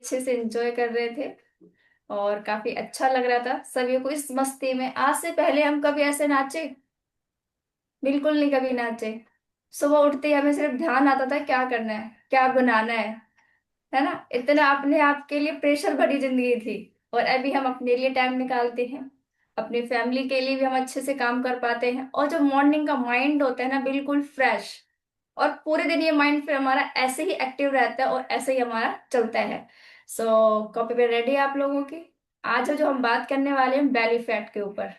अच्छे से एंजॉय कर रहे थे और काफी अच्छा लग रहा था सभी को इस मस्ती में। आज से पहले हम कभी ऐसे नाचे बिल्कुल नहीं, कभी नाचे। सुबह उठते ही हमें सिर्फ ध्यान आता था क्या करना है, क्या बनाना है ना। इतना अपने आप के लिए प्रेशर भरी जिंदगी थी। और अभी हम अपने लिए टाइम निकालते हैं, अपनी फैमिली के लिए भी हम अच्छे से काम कर पाते हैं। और जो मॉर्निंग का माइंड होता है ना, बिल्कुल फ्रेश। और पूरे दिन ये माइंड फिर हमारा ऐसे ही एक्टिव रहता है और ऐसे ही हमारा चलता है। सो कॉपी पे रेडी है आप लोगों की? आज जो हम बात करने वाले हैं बेली फैट के ऊपर।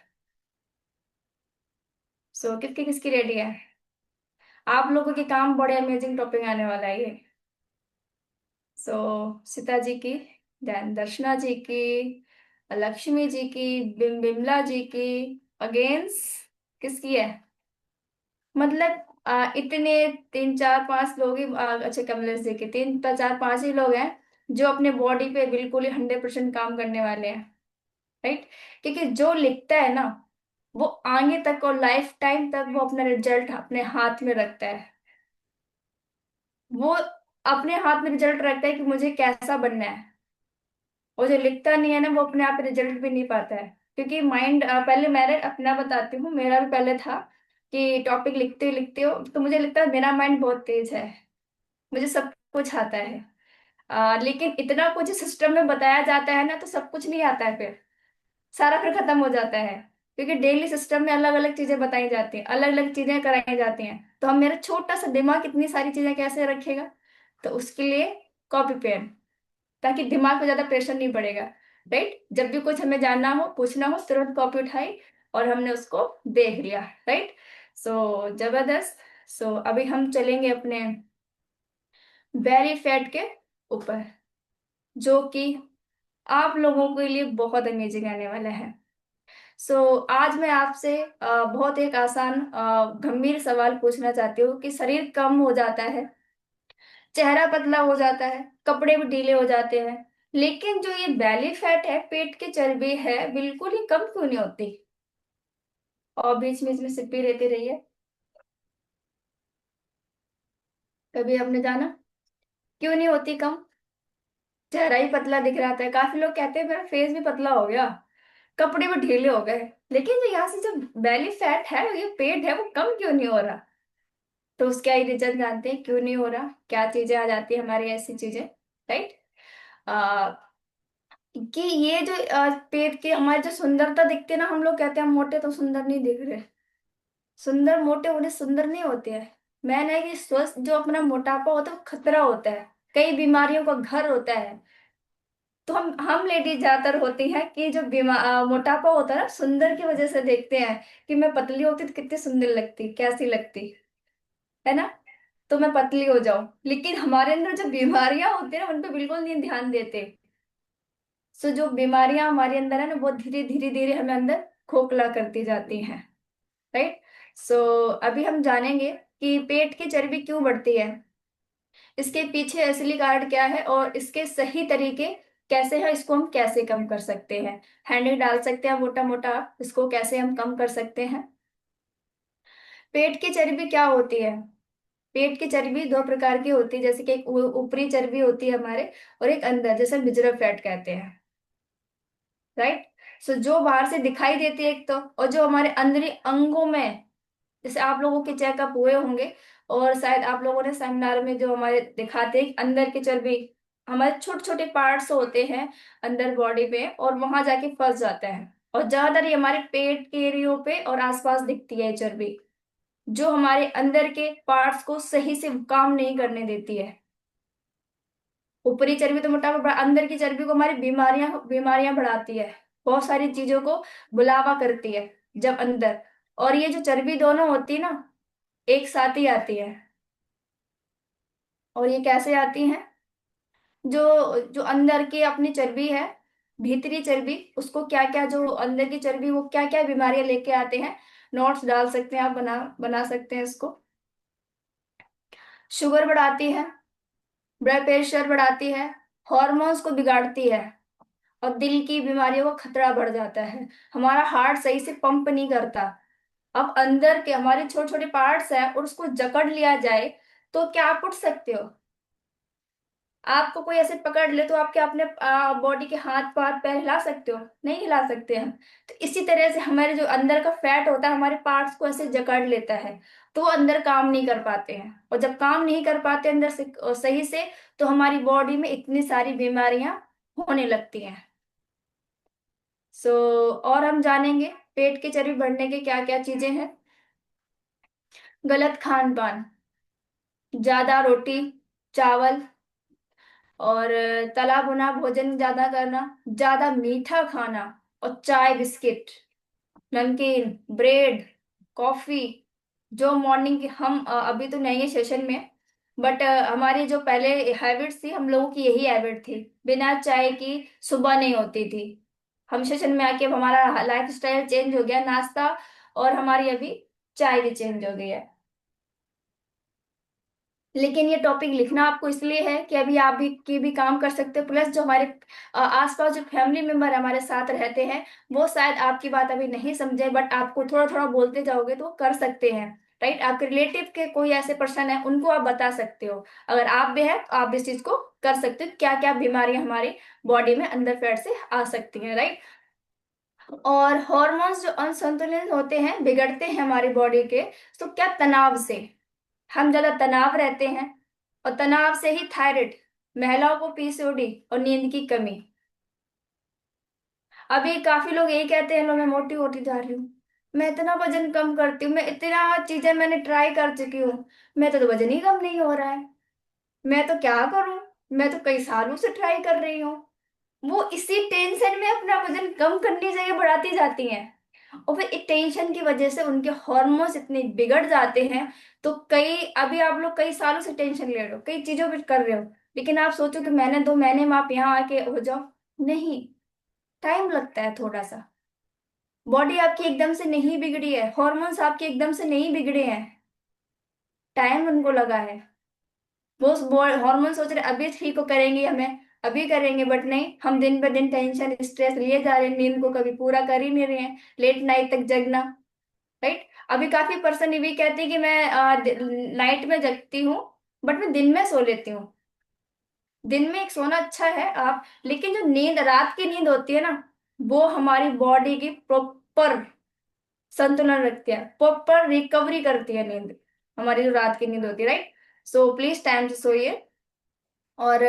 सो किसकी किसकी रेडी है? आप लोगों के काम बड़े अमेजिंग टॉपिक आने वाला है ये। सो सीता जी की, देन दर्शना जी की, लक्ष्मी जी की, बिमला जी की, अगेंस्ट किसकी है? मतलब इतने 3 4 5 लोग ही अच्छे कमलेश जी के 3 4 5 ही लोग हैं जो अपने बॉडी पे बिल्कुल ही 100% काम करने वाले हैं। राइट। क्योंकि जो लिखता है ना, वो आगे तक और लाइफ टाइम तक वो अपना रिजल्ट अपने हाथ में रखता है। वो अपने हाथ में रिजल्ट रखता है कि मुझे कैसा बनना है। और जो लिखता नहीं है ना, वो अपने आप रिजल्ट भी नहीं पाता है। क्योंकि माइंड, पहले मैंने अपना बताती हूँ, मेरा भी पहले था कि टॉपिक लिखते हो तो मुझे लगता है मेरा माइंड बहुत तेज है, मुझे सब कुछ आता है। लेकिन इतना कुछ सिस्टम में बताया जाता है ना, तो सब कुछ नहीं आता है फिर, सारा फिर खत्म हो जाता है। क्योंकि डेली सिस्टम में अलग अलग चीजें बताई जाती हैं, अलग अलग चीजें कराई जाती हैं, तो हम, मेरा छोटा सा दिमाग इतनी सारी चीजें कैसे रखेगा? तो उसके लिए कॉपी पेन, ताकि दिमाग पे ज्यादा प्रेशर नहीं पड़ेगा। राइट, जब भी कुछ हमें जानना हो, पूछना हो, तुरंत कॉपी उठाई और हमने उसको देख लिया। राइट। सो जबरदस्त। सो अभी हम चलेंगे अपने बेरी फैट के ऊपर, जो कि आप लोगों के लिए बहुत अमेजिंग आने वाला है। आज मैं आपसे बहुत एक आसान गंभीर सवाल पूछना चाहती हूँ कि शरीर कम हो जाता है, चेहरा पतला हो जाता है, कपड़े भी ढीले हो जाते हैं, लेकिन जो ये बैली फैट है, पेट की चर्बी है, बिल्कुल ही कम क्यों नहीं होती? और बीच में इसमें सिप भी रहती रही है, कभी आपने जाना क्यों नहीं होती कम? चेहरा ही पतला दिख रहा था, काफी लोग कहते हैं मेरा फेस भी पतला हो गया, कपड़े भी ढीले हो गए, लेकिन जो यहाँ से जो बैली फैट है, ये पेट है, वो कम क्यों नहीं हो रहा? तो उसका ही रीजन जानते हैं क्यों नहीं हो रहा, क्या चीजें आ जाती है हमारी, ऐसी चीजें। राइट। आ, कि ये जो पेट के हमारी जो सुंदरता दिखती है ना, हम लोग कहते हैं हम मोटे तो सुंदर नहीं दिख रहे। सुंदर मोटे होने सुंदर नहीं होते हैं। मैंने है कि स्वस्थ जो अपना मोटापा होता है वो खतरा होता है, कई बीमारियों का घर होता है। तो हम लेडीज ज्यादातर होती हैं कि जो मोटापा होता है ना, सुंदर की वजह से देखते हैं कि मैं पतली होती तो कितनी सुंदर लगती, कैसी लगती, है ना। तो मैं पतली हो जाऊं, लेकिन हमारे अंदर जो बीमारियां होती है ना, उन पे बिल्कुल नहीं ध्यान देते। जो बीमारियां हमारे अंदर है ना, वो धीरे धीरे धीरे हमें अंदर खोखला करती जाती हैं। राइट। सो अभी हम जानेंगे कि पेट की चर्बी क्यों बढ़ती है, इसके पीछे असली कारण क्या है, और इसके सही तरीके कैसे हैं, इसको हम कैसे कम कर सकते हैं। हैंडल डाल सकते हैं मोटा मोटा, इसको कैसे हम कम कर सकते हैं। पेट की चर्बी क्या होती है? पेट की चर्बी दो प्रकार की होती है, जैसे कि एक ऊपरी चर्बी होती है हमारे, और एक अंदर, जैसे मिजरल फैट कहते हैं। राइट। जो बाहर से दिखाई देती है एक तो, और जो हमारे अंदरी अंगों में, जैसे आप लोगों के चेकअप हुए होंगे, और शायद आप लोगों ने सेमिनार में जो हमारे दिखाते हैं अंदर की चर्बी, हमारे छोटे छोटे पार्ट्स होते हैं अंदर बॉडी पे, और वहां जाके फंस जाता है। और ज्यादातर ये हमारे पेट के एरियो पे और आसपास दिखती है ये चर्बी, जो हमारे अंदर के पार्ट्स को सही से काम नहीं करने देती है। ऊपरी चर्बी तो मोटापा अंदर की चर्बी को हमारी बीमारियां बीमारियां बढ़ाती है, बहुत सारी चीजों को बुलावा करती है जब अंदर। और ये जो चर्बी दोनों होती है ना, एक साथ ही आती है। और ये कैसे आती हैं? जो जो अंदर की अपनी चर्बी है, भीतरी चर्बी, उसको क्या क्या, जो अंदर की चर्बी वो क्या क्या बीमारियां लेके आते हैं, नोट्स डाल सकते हैं आप, बना बना सकते हैं इसको। शुगर बढ़ाती है, ब्लड प्रेशर बढ़ाती है, हॉर्मोन्स को बिगाड़ती है, और दिल की बीमारियों का खतरा बढ़ जाता है। हमारा हार्ट सही से पंप नहीं करता। अब अंदर के हमारे छोटे छोटे पार्ट्स हैं और उसको जकड़ लिया जाए, तो क्या आप उठ सकते हो? आपको कोई ऐसे पकड़ ले तो आपके अपने बॉडी के हाथ पाथ पैर हिला सकते हो? नहीं हिला सकते हैं। तो इसी तरह से हमारे जो अंदर का फैट होता है हमारे पार्ट्स को ऐसे जकड़ लेता है, तो वो अंदर काम नहीं कर पाते हैं, और जब काम नहीं कर पाते अंदर से सही से, तो हमारी बॉडी में इतनी सारी बीमारियां होने लगती हैं। सो और हम जानेंगे पेट की चर्बी बढ़ने के क्या क्या चीजें हैं। गलत खान पान, ज्यादा रोटी चावल और तला भुना भोजन ज्यादा करना, ज्यादा मीठा खाना, और चाय बिस्किट नमकीन ब्रेड कॉफी, जो मॉर्निंग की हम अभी तो नहीं है सेशन में, बट हमारी जो पहले हैबिट्स थी हम लोगों की यही हैबिट थी, बिना चाय की सुबह नहीं होती थी। हम सेशन में आके अब हमारा लाइफ स्टाइल चेंज हो गया, नाश्ता और हमारी अभी चाय भी चेंज हो गई है। लेकिन ये टॉपिक लिखना आपको इसलिए है कि अभी आप भी की भी काम कर सकते हो, प्लस जो हमारे आसपास जो फैमिली मेंबर हमारे साथ रहते हैं वो शायद आपकी बात अभी नहीं समझे, बट आपको थोड़ा थोड़ा बोलते जाओगे तो वो कर सकते हैं। राइट, आपके रिलेटिव के कोई ऐसे पर्सन है उनको आप बता सकते हो, अगर आप भी है तो आप भी इस चीज को कर सकते हो, क्या क्या बीमारियां हमारी बॉडी में अंदर फैट से आ सकती हैं। राइट, और हॉर्मोन्स जो असंतुलित होते हैं बिगड़ते हैं हमारी बॉडी के, तो क्या तनाव से, हम ज्यादा तनाव रहते हैं, और तनाव से ही थायराइड, महिलाओं को पीसीओडी और नींद की कमी। अभी काफी लोग यही कहते हैं लो मैं मोटी होती जा रही हूँ, मैं इतना वजन कम करती हूँ, मैं इतना चीजें मैंने ट्राई कर चुकी हूँ, मैं तो वजन ही कम नहीं हो रहा है, मैं तो क्या करूं, मैं तो कई सालों से ट्राई कर रही हूँ। वो इसी टेंशन में अपना वजन कम करने की जगह बढ़ाती जाती हैं, और फिर इस टेंशन की वजह से उनके हार्मोन्स इतने बिगड़ जाते हैं। तो कई अभी आप लोग कई सालों से टेंशन ले रहे हो, कई चीजों पे कर रहे हो, लेकिन आप सोचो कि मैंने 2 महीने में आप यहाँ आके हो जाओ, नहीं, टाइम लगता है थोड़ा सा। बॉडी आपकी एकदम से नहीं बिगड़ी है, हॉर्मोन्स आपके एकदम से नहीं बिगड़े हैं, टाइम उनको लगा है। वो हार्मोन सोच रहे अभी ठीक को करेंगे हमें, अभी करेंगे, बट नहीं, हम दिन ब दिन टेंशन स्ट्रेस लिए जा रहे हैं, नींद को कभी पूरा कर ही नहीं रहे हैं, लेट नाइट तक जगना। राइट, अभी काफी पर्सन ये भी कहते हैं कि मैं नाइट में जगती हूँ बट मैं दिन में सो लेती हूँ। दिन में एक सोना अच्छा है आप, लेकिन जो नींद रात की नींद होती है ना, वो हमारी बॉडी की प्रॉपर संतुलन रखती है, प्रॉपर रिकवरी करती है नींद, हमारी जो रात की नींद होती है। राइट, सो प्लीज टाइम से सोइए। और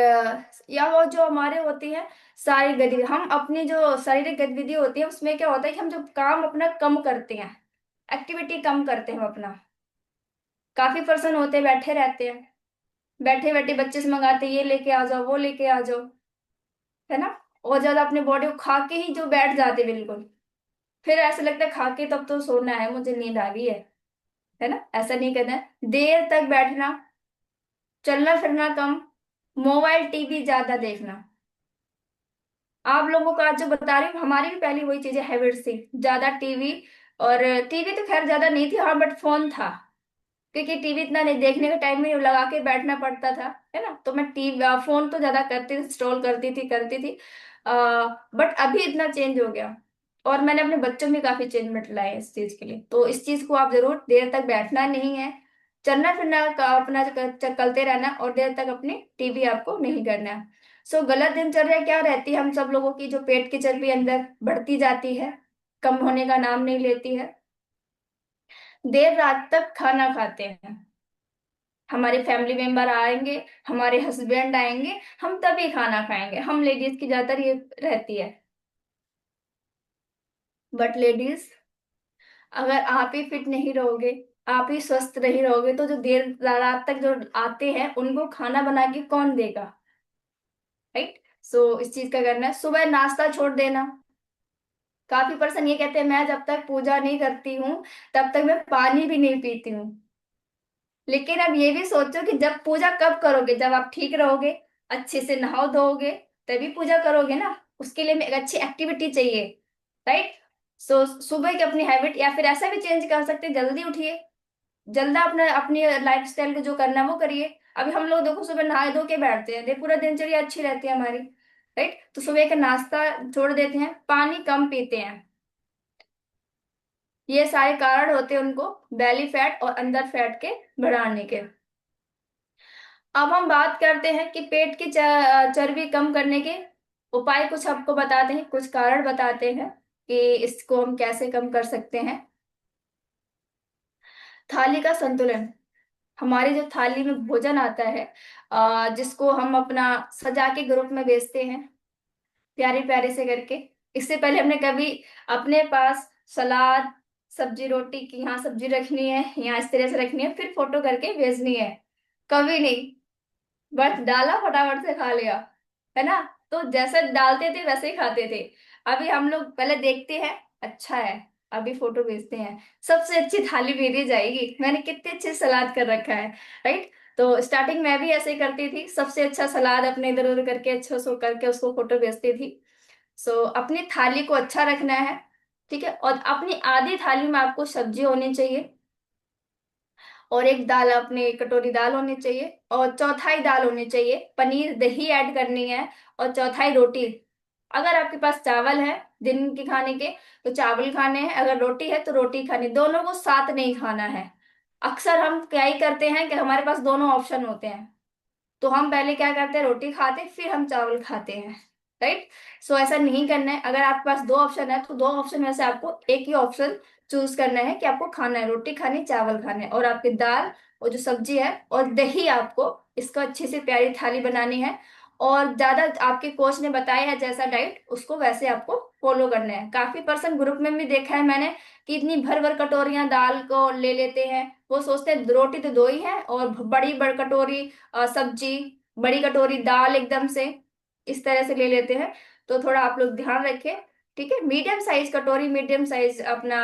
या वो जो हमारे होती है सारी गतिविधि, हम अपनी जो शारीरिक गतिविधि होती है उसमें क्या होता है कि हम जो काम अपना कम करते हैं, एक्टिविटी कम करते हैं हम अपना। काफी पर्सन होते हैं बैठे रहते हैं, बैठे बैठे बच्चे से मंगाते हैं ये लेके आ जाओ वो लेके आ जाओ, है ना, और ज्यादा अपने बॉडी को खा के ही जो बैठ जाते बिल्कुल, फिर ऐसा लगता है खा के तब तो सोना है मुझे नींद आ गई है ना, ऐसा नहीं करना है, देर तक बैठना, चलना फिरना कम, मोबाइल टीवी ज्यादा देखना। आप लोगों का जो बता रही हूँ हमारी भी पहले वही चीजें हैबिट थी, ज्यादा टीवी, और टीवी तो खैर ज्यादा नहीं थी हाँ, बट फोन था, क्योंकि टीवी इतना नहीं देखने का टाइम नहीं, लगा के बैठना पड़ता था, है ना, तो मैं टीवी फोन तो ज्यादा करती थी, स्क्रॉल करती थी। बट अभी इतना चेंज हो गया, और मैंने अपने बच्चों में काफी चेंजमेंट लाए इस चीज के लिए, तो इस चीज को आप जरूर, देर तक बैठना नहीं है, चलना फिरना का अपना चलते रहना, और देर तक अपनी टीवी आपको नहीं करना है। सो गलत दिनचर्या क्या रहती है हम सब लोगों की, जो पेट की चर्बी अंदर बढ़ती जाती है, कम होने का नाम नहीं लेती है, देर रात तक खाना खाते हैं, हमारे फैमिली मेंबर आएंगे, हमारे हस्बैंड आएंगे, हम तभी खाना खाएंगे, हम लेडीज की ज्यादातर ये रहती है। बट लेडीज, अगर आप ही फिट नहीं रहोगे, आप ही स्वस्थ नहीं रहोगे, तो जो देर रात तक जो आते हैं उनको खाना बना के कौन देगा? राइट, सो इस चीज का करना है, सुबह नाश्ता छोड़ देना। काफी पर्सन ये कहते हैं मैं जब तक पूजा नहीं करती हूँ तब तक मैं पानी भी नहीं पीती हूँ, लेकिन अब ये भी सोचो कि जब पूजा कब करोगे, जब आप ठीक रहोगे, अच्छे से नहाओ धोओगे, तभी पूजा करोगे ना, उसके लिए एक अच्छी एक्टिविटी चाहिए। राइट, सो सुबह की अपनी हैबिट, या फिर ऐसा भी चेंज कर सकते हैं, जल्दी उठिए, जल्दा अपना अपनी लाइफ स्टाइल को जो करना है वो करिए। अभी हम लोग देखो सुबह नहाए धो के बैठते हैं, देख पूरा दिनचर्या अच्छी रहती है हमारी। राइट, तो सुबह का नाश्ता छोड़ देते हैं, पानी कम पीते हैं, ये सारे कारण होते हैं उनको बेली फैट और अंदर फैट के बढ़ाने के। अब हम बात करते हैं कि पेट की चर्बी कम करने के उपाय कुछ आपको बताते हैं, कुछ कारण बताते हैं कि इसको हम कैसे कम कर सकते हैं। थाली का संतुलन। हमारी जो थाली में भोजन आता है, जिसको हम अपना सजा के ग्रुप में बेचते हैं प्यारे प्यारे से करके, इससे पहले हमने कभी अपने पास सलाद, सब्जी रोटी की यहाँ सब्जी रखनी है, यहाँ इस तरह से रखनी है, फिर फोटो करके भेजनी है? कभी नहीं। बस डाला, फटाफट से खा लिया, है ना? तो जैसे डालते थे वैसे ही खाते थे। अभी हम लोग पहले देखते हैं, अच्छा है, अभी फोटो भेजते हैं, सबसे अच्छी थाली भेजी जाएगी, मैंने कितने अच्छे सलाद कर रखा है, राइट? तो स्टार्टिंग में भी ऐसे ही करती थी, सबसे अच्छा सलाद अपने इधर उधर करके अच्छा सो करके उसको फोटो भेजती थी। सो अपनी थाली को अच्छा रखना है, ठीक है? और अपनी आधी थाली में आपको सब्जी होनी चाहिए, और एक दाल, अपनी कटोरी दाल होनी चाहिए, और चौथाई दाल होनी चाहिए, पनीर दही ऐड करनी है, और चौथाई रोटी। अगर आपके पास चावल है दिन के खाने के, तो चावल खाने हैं, अगर रोटी है तो रोटी खानी, दोनों को साथ नहीं खाना है। अक्सर हम क्या ही करते हैं कि हमारे पास दोनों ऑप्शन होते हैं, तो हम पहले क्या करते हैं, रोटी खाते फिर हम चावल खाते हैं, राइट? सो ऐसा नहीं करना है। अगर आपके पास दो ऑप्शन है तो दो ऑप्शन में से आपको एक ही ऑप्शन चूज करना है कि आपको खाना है, रोटी खानी, चावल खाने, और आपकी दाल और जो सब्जी है और दही, आपको इसको अच्छी से प्यारी थाली बनानी है। और ज्यादा आपके कोच ने बताया है जैसा डाइट, उसको वैसे आपको फॉलो करना है। काफी पर्सन ग्रुप में भी देखा है मैंने कि इतनी भर भर कटोरियां दाल को ले लेते हैं, वो सोचते हैं रोटी तो दो ही है, और बड़ी बड़ी कटोरी सब्जी, बड़ी कटोरी दाल एकदम से इस तरह से ले लेते हैं। तो थोड़ा आप लोग ध्यान रखें, ठीक है? मीडियम साइज कटोरी, मीडियम साइज अपना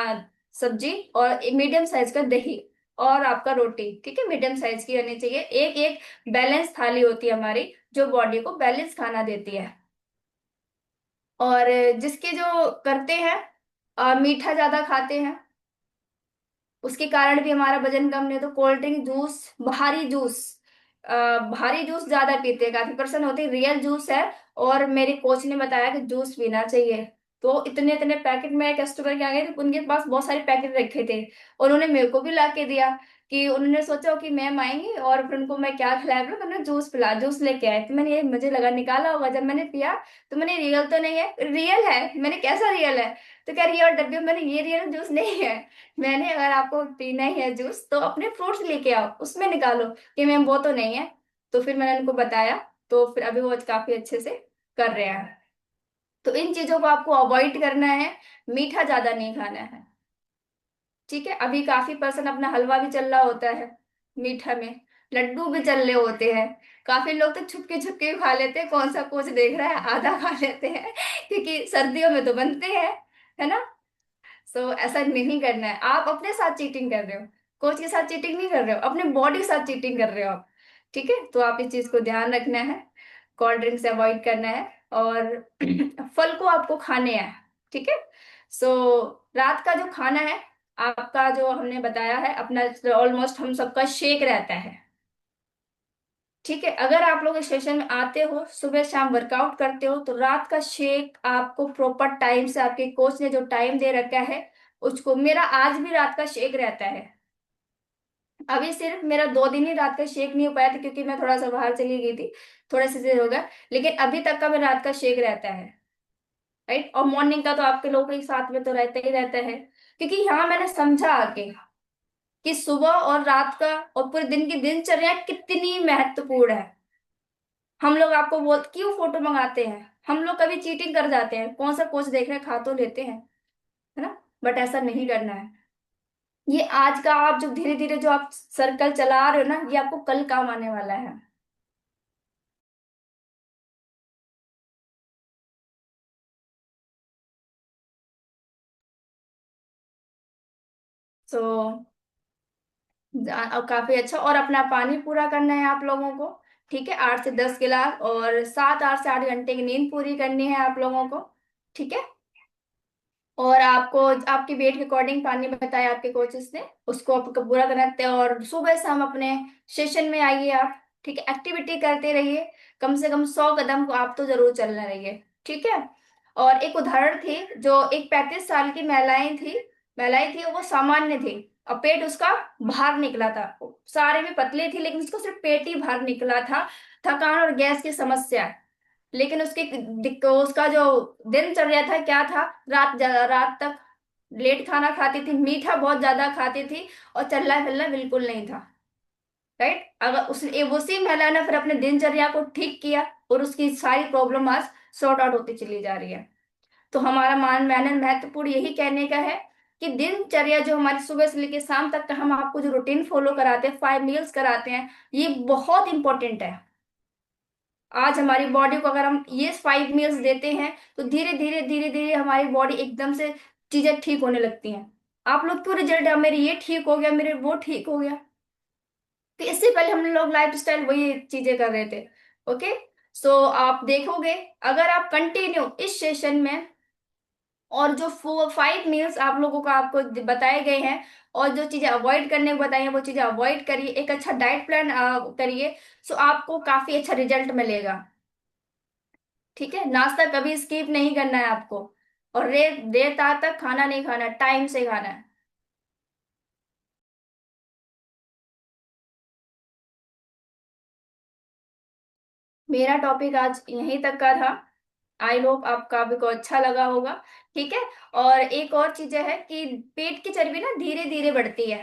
सब्जी, और मीडियम साइज का दही, और आपका रोटी, ठीक है? मीडियम साइज की होनी चाहिए। एक एक बैलेंस थाली होती है हमारी, जो बॉडी को बैलेंस खाना देती है। और जिसके जो करते हैं, मीठा ज्यादा खाते हैं, उसके कारण भी हमारा वजन कम नहीं, तो कोल्ड ड्रिंक, जूस, भारी जूस ज्यादा पीते हैं, काफी पर्सन होते हैं, रियल जूस है। और मेरे कोच ने बताया कि जूस पीना चाहिए। तो इतने इतने पैकेट में कस्टमर के आ गए तो उनके पास बहुत सारे पैकेट रखे थे, और उन्होंने मेरे को भी ला के दिया, कि उन्होंने सोचा कि मैम आएंगी और फिर उनको मैं क्या खिलाया करूं, तो उन्होंने जूस पिला, जूस लेके आए। तो मैंने ये, मुझे लगा निकाला होगा, जब मैंने पिया तो मैंने, रियल तो नहीं है, रियल है। मैंने, कैसा रियल है? तो कह रही है और डब्बे में, मैंने, ये रियल जूस नहीं है। मैंने, अगर आपको पीना ही है जूस तो अपने फ्रूट्स लेके आओ, उसमें निकालो, कि मैम वो तो नहीं है। तो फिर मैंने उनको बताया, तो फिर अभी वो काफी अच्छे से कर रहे हैं। तो इन चीजों को आपको अवॉइड करना है, मीठा ज्यादा नहीं खाना है, ठीक है? अभी काफी पर्सन अपना हलवा भी चल रहा होता है मीठा में, लड्डू भी चल रहे होते हैं। काफी लोग तो छुपके छुपके भी खा लेते हैं, कौन सा कोच देख रहा है, आधा खा लेते हैं क्योंकि सर्दियों में तो बनते हैं, है ना? सो ऐसा नहीं करना है, आप अपने साथ चीटिंग कर रहे हो, कोच के साथ चीटिंग नहीं कर रहे हो, अपने बॉडी के साथ चीटिंग कर रहे हो आप, ठीक है? तो आप इस चीज को ध्यान रखना है, कोल्ड ड्रिंक से अवॉइड करना है, और फल को आपको खाने हैं, ठीक है? सो रात का जो खाना है आपका, जो हमने बताया है अपना, ऑलमोस्ट हम सबका शेक रहता है, ठीक है? अगर आप लोग इस सेशन में आते हो, सुबह शाम वर्कआउट करते हो, तो रात का शेक आपको प्रॉपर टाइम से, आपके कोच ने जो टाइम दे रखा है उसको, मेरा आज भी रात का शेक रहता है। अभी सिर्फ मेरा 2 दिन ही रात का शेक नहीं हो पाया था, क्योंकि मैं थोड़ा सा बाहर चली गई थी, थोड़ा सा देर हो गया, लेकिन अभी तक का मेरा रात का शेक रहता है, राइट? और मॉर्निंग का तो आपके लोगों के साथ में तो रहता ही रहता है, क्योंकि यहाँ मैंने समझा आके कि सुबह और रात का और पूरे दिन की दिनचर्या कितनी महत्वपूर्ण है। हम लोग आपको बोल क्यों फोटो मंगाते हैं, हम लोग कभी चीटिंग कर जाते हैं, कौन सा कोच देख रहे हैं, खा तो लेते हैं, है ना? बट ऐसा नहीं करना है। ये आज का आप जो धीरे धीरे जो आप सर्कल चला रहे हो ना, ये आपको कल काम आने वाला है। सो काफी अच्छा, और अपना पानी पूरा करना है आप लोगों को, ठीक है? 8 से 10 गिलास, और 7 8 से 8 घंटे की नींद पूरी करनी है आप लोगों को, ठीक है? और आपको आपके वेट के अकॉर्डिंग पानी बताया आपके कोचेस ने, उसको आपको पूरा करना है। और सुबह शाम अपने सेशन में आइए आप, ठीक है? एक्टिविटी करते रहिए, कम से कम 100 कदम को आप तो जरूर चलना रहिए, ठीक है? और एक उदाहरण थी, जो एक 35 साल की महिलाएं थी, वो सामान्य थी, और पेट उसका बाहर निकला था। सारे में पतले थी लेकिन उसको सिर्फ पेट ही बाहर निकला था। थकान और गैस की समस्या। लेकिन उसका जो दिनचर्या था क्या था, रात तक लेट खाना खाती थी, मीठा बहुत ज्यादा खाती थी, और चलना फिरना बिल्कुल नहीं था। राइट, अगर उसी महिला ने फिर अपने दिनचर्या को ठीक किया और उसकी सारी प्रॉब्लम आज सॉर्ट आउट होती चली जा रही है। तो हमारा मैंने महत्वपूर्ण यही कहने का है कि दिनचर्या जो हमारी सुबह से लेकर शाम तक का हम आपको जो रूटीन फॉलो कराते हैं, 5 मील्स कराते हैं, ये बहुत इंपॉर्टेंट है। आज हमारी बॉडी को अगर हम ये 5 मील्स देते हैं तो धीरे धीरे धीरे धीरे हमारी बॉडी एकदम से चीजें ठीक होने लगती हैं। आप लोग क्यों रिजल्ट है मेरे ये ठीक हो गया, मेरे वो ठीक हो गया, तो इससे पहले हम लोग लाइफ स्टाइल वही चीजें कर रहे थे। ओके, सो आप देखोगे अगर आप कंटिन्यू इस सेशन में, और जो 5 मील्स आप लोगों को आपको बताए गए हैं, और जो चीजें अवॉइड करने को बताई हैं वो चीजें अवॉइड करिए, एक अच्छा डाइट प्लान करिए, सो आपको काफी अच्छा रिजल्ट मिलेगा। ठीक है, नाश्ता कभी स्किप नहीं करना है आपको, और देर देर रात तक खाना नहीं खाना, टाइम से खाना है। मेरा टॉपिक आज यहीं तक का था। आई होप आपका भी को अच्छा लगा होगा। ठीक है, और एक और चीज है कि पेट की चर्बी ना धीरे धीरे बढ़ती है,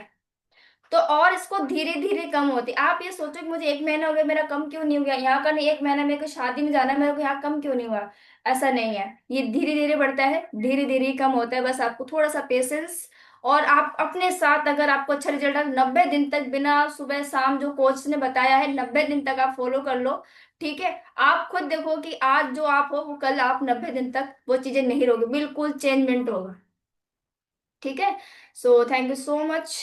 तो और इसको धीरे धीरे कम होती है। आप ये सोचो कि मुझे 1 महीना हो गया, मेरा कम क्यों नहीं हो गया, यहाँ का नहीं, 1 महीना मेरे को शादी में जाना है, मेरे को यहाँ कम क्यों नहीं हुआ। ऐसा नहीं है, ये धीरे धीरे बढ़ता है, धीरे धीरे ही कम होता है। बस आपको थोड़ा सा पेशेंस, और आप अपने साथ अगर आपको अच्छा रिजल्ट है, 90 दिन तक बिना सुबह शाम जो कोच ने बताया है 90 दिन तक आप फॉलो कर लो। ठीक है, आप खुद देखो कि आज जो आप हो वो कल आप 90 दिन तक वो चीजें नहीं रहोगे, बिल्कुल चेंजमेंट होगा। ठीक है, so thank you so much.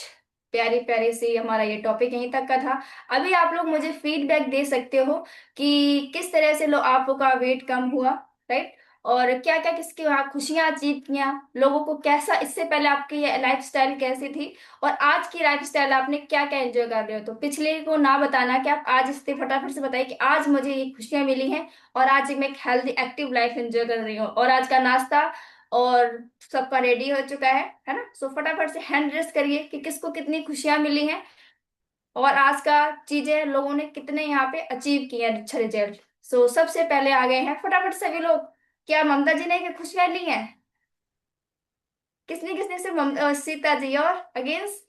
प्यारी प्यारी सी हमारा ये टॉपिक यहीं तक का था। अभी आप लोग मुझे फीडबैक दे सकते हो कि किस तरह से आपको का वेट कम हुआ, राइट, और क्या क्या किसकी वहाँ खुशियां अचीव किया, लोगों को कैसा, इससे पहले आपकी ये लाइफस्टाइल कैसी थी, और आज की लाइफस्टाइल आपने क्या क्या एंजॉय कर रहे हो। तो पिछले को ना बताना कि आप आज इससे फटाफट से बताइए कि आज मुझे ये खुशियां मिली हैं, और आज मैं एक हेल्दी एक्टिव लाइफ एंजॉय कर रही हूँ, और आज का नाश्ता और सबका रेडी हो चुका है ना। सो फटाफट से हैंड रेस करिए कि किसको कितनी खुशियां मिली हैं, और आज का चीजें लोगों ने कितने यहाँ पे अचीव किए हैं अच्छा रिजल्ट। सो सबसे पहले आ गए हैं फटाफट सभी लोग। क्या ममता जी ने क्या खुशियां ली हैं? किसने किसने से सीता जी और अगेंस्ट,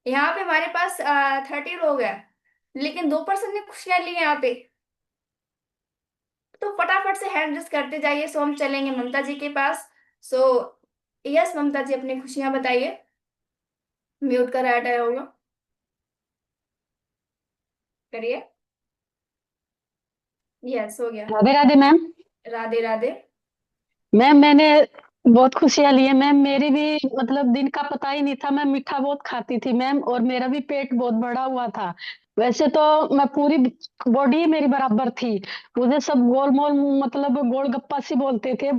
यहाँ पे हमारे पास 30 लोग हैं, लेकिन 2% ने खुशियां ली हैं यहाँ पे। तो फटाफट से हैंड रेस करते जाइए। सो हम चलेंगे ममता जी के पास। सो यस ममता जी अपनी खुशियां बताइए। म्यूट का राइट आया होगा, करिए। यस हो गया। राधे राधे मैम। राधे राधे। मैम मैंने बहुत खुशियां ली है मैम। मेरी भी मतलब दिन का पता ही नहीं था। मैं मीठा बहुत खाती थी मैम, और मेरा भी पेट बहुत बड़ा हुआ था। वैसे तो मैं पूरी बॉडी मेरी बराबर थी। मुझे सब गोल मोल मतलब गोलगप्पा सी बोलते थे।